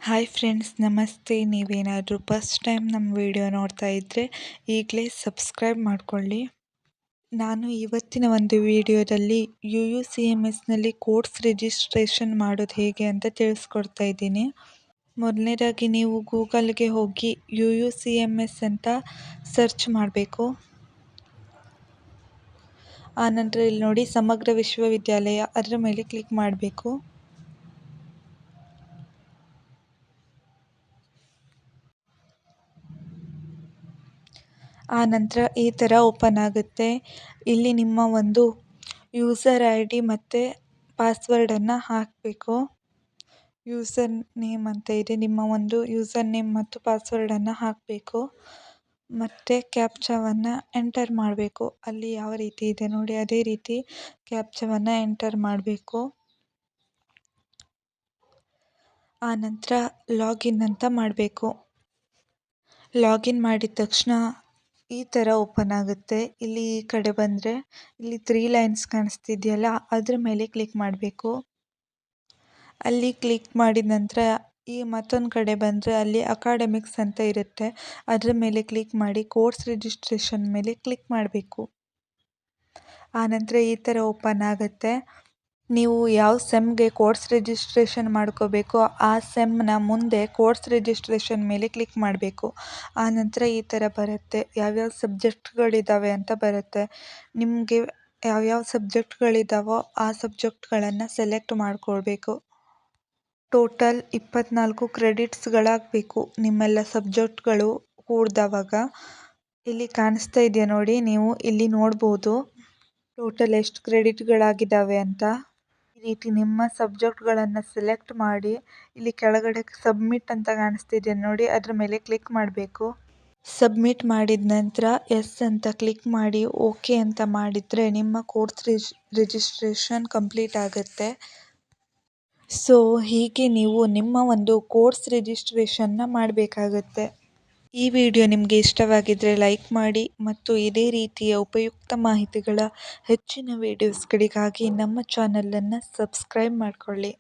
Hi friends, ನಮಸ್ತೆ. ನೀವೇನಾದರೂ first time ನಮ್ಮ ವಿಡಿಯೋ ನೋಡ್ತಾ ಇದ್ದರೆ ಈಗಲೇ ಸಬ್ಸ್ಕ್ರೈಬ್ ಮಾಡಿಕೊಳ್ಳಿ. ನಾನು ಇವತ್ತಿನ ಒಂದು ವಿಡಿಯೋದಲ್ಲಿ UUCMSನಲ್ಲಿ ಕೋರ್ಸ್ ರಿಜಿಸ್ಟ್ರೇಷನ್ ಮಾಡೋದು ಹೇಗೆ ಅಂತ ತಿಳಿಸ್ಕೊಡ್ತಾ ಇದ್ದೀನಿ. ಮೊದಲನೇದಾಗಿ ನೀವು ಗೂಗಲ್ಗೆ ಹೋಗಿ UUCMS ಅಂತ ಸರ್ಚ್ ಮಾಡಬೇಕು. ಆನಂತರ ಇಲ್ಲಿ ನೋಡಿ ಸಮಗ್ರ ವಿಶ್ವವಿದ್ಯಾಲಯ, ಅದರ ಮೇಲೆ ಕ್ಲಿಕ್ ಮಾಡಬೇಕು. ಆ ನಂತರ ಈ ಥರ ಓಪನ್ ಆಗುತ್ತೆ. ಇಲ್ಲಿ ನಿಮ್ಮ ಒಂದು ಯೂಸರ್ ID ಮತ್ತು ಪಾಸ್ವರ್ಡನ್ನು ಹಾಕಬೇಕು. ಯೂಸರ್ ನೇಮ್ ಅಂತ ಇದೆ, ನಿಮ್ಮ ಒಂದು ಯೂಸರ್ ನೇಮ್ ಮತ್ತು ಪಾಸ್ವರ್ಡನ್ನು ಹಾಕಬೇಕು. ಮತ್ತು ಕ್ಯಾಪ್ಚಾವನ್ನು ಎಂಟರ್ ಮಾಡಬೇಕು. ಅಲ್ಲಿ ಯಾವ ರೀತಿ ಇದೆ ನೋಡಿ, ಅದೇ ರೀತಿ ಕ್ಯಾಪ್ಚಾವನ್ನು ಎಂಟರ್ ಮಾಡಬೇಕು. ಆ ನಂತರ ಲಾಗಿನ್ ಅಂತ ಮಾಡಬೇಕು. ಲಾಗಿನ್ ಮಾಡಿದ ತಕ್ಷಣ ಈ ಥರ ಓಪನ್ ಆಗುತ್ತೆ. ಇಲ್ಲಿ ಈ ಕಡೆ ಬಂದರೆ ಇಲ್ಲಿ 3 ಲೈನ್ಸ್ ಕಾಣಿಸ್ತಿದೆಯಲ್ಲ, ಅದರ ಮೇಲೆ ಕ್ಲಿಕ್ ಮಾಡಬೇಕು. ಅಲ್ಲಿ ಕ್ಲಿಕ್ ಮಾಡಿದ ನಂತರ ಈ ಮತ್ತೊಂದು ಕಡೆ ಬಂದರೆ ಅಲ್ಲಿ ಅಕಾಡೆಮಿಕ್ಸ್ ಅಂತ ಇರುತ್ತೆ, ಅದರ ಮೇಲೆ ಕ್ಲಿಕ್ ಮಾಡಿ ಕೋರ್ಸ್ ರಿಜಿಸ್ಟ್ರೇಷನ್ ಮೇಲೆ ಕ್ಲಿಕ್ ಮಾಡಬೇಕು. ಆನಂತರ ಈ ಥರ ಓಪನ್ ಆಗುತ್ತೆ. ನೀವು ಯಾವ ಸೆಮ್ಗೆ ಕೋರ್ಸ್ ರಿಜಿಸ್ಟ್ರೇಷನ್ ಮಾಡ್ಕೋಬೇಕೋ ಆ ಸೆಮ್ನ ಮುಂದೆ ಕೋರ್ಸ್ ರಿಜಿಸ್ಟ್ರೇಷನ್ ಮೇಲೆ ಕ್ಲಿಕ್ ಮಾಡಬೇಕು. ಆನಂತರ ಈ ಥರ ಬರುತ್ತೆ, ಯಾವ್ಯಾವ ಸಬ್ಜೆಕ್ಟ್ಗಳಿದ್ದಾವೆ ಅಂತ ಬರುತ್ತೆ. ನಿಮಗೆ ಯಾವ್ಯಾವ ಸಬ್ಜೆಕ್ಟ್ಗಳಿದ್ದಾವೋ ಆ ಸಬ್ಜೆಕ್ಟ್ಗಳನ್ನು ಸೆಲೆಕ್ಟ್ ಮಾಡ್ಕೊಳ್ಬೇಕು. ಟೋಟಲ್ 24 ಕ್ರೆಡಿಟ್ಸ್ಗಳಾಗಬೇಕು ನಿಮ್ಮೆಲ್ಲ ಸಬ್ಜೆಕ್ಟ್ಗಳು ಕೂಡಿದವಾಗ. ಇಲ್ಲಿ ಕಾಣಿಸ್ತಾ ಇದೆಯಾ ನೋಡಿ, ನೀವು ಇಲ್ಲಿ ನೋಡ್ಬೋದು ಟೋಟಲ್ ಎಷ್ಟು ಕ್ರೆಡಿಟ್ಗಳಾಗಿದ್ದಾವೆ ಅಂತ. ಈ ರೀತಿ ನಿಮ್ಮ ಸಬ್ಜೆಕ್ಟ್ಗಳನ್ನು ಸೆಲೆಕ್ಟ್ ಮಾಡಿ ಇಲ್ಲಿ ಕೆಳಗಡೆ ಸಬ್ಮಿಟ್ ಅಂತ ಕಾಣಿಸ್ತಿದೆ ನೋಡಿ, ಅದರ ಮೇಲೆ ಕ್ಲಿಕ್ ಮಾಡಬೇಕು. ಸಬ್ಮಿಟ್ ಮಾಡಿದ ನಂತರ ಎಸ್ ಅಂತ ಕ್ಲಿಕ್ ಮಾಡಿ ಓಕೆ ಅಂತ ಮಾಡಿದರೆ ನಿಮ್ಮ ಕೋರ್ಸ್ ರಿಜಿಸ್ಟ್ರೇಷನ್ ಕಂಪ್ಲೀಟ್ ಆಗುತ್ತೆ. ಸೊ ಹೀಗೆ ನೀವು ನಿಮ್ಮ ಒಂದು ಕೋರ್ಸ್ ರಿಜಿಸ್ಟ್ರೇಷನ್ನ ಮಾಡಬೇಕಾಗುತ್ತೆ. ಈ ವಿಡಿಯೋ ನಿಮಗೆ ಇಷ್ಟವಾಗಿದ್ದರೆ ಲೈಕ್ ಮಾಡಿ ಮತ್ತು ಇದೇ ರೀತಿಯ ಉಪಯುಕ್ತ ಮಾಹಿತಿಗಳ ಹೆಚ್ಚಿನ ವಿಡಿಯೋಸ್ಗಳಿಗಾಗಿ ನಮ್ಮ ಚಾನಲನ್ನು ಸಬ್ಸ್ಕ್ರೈಬ್ ಮಾಡಿಕೊಳ್ಳಿ.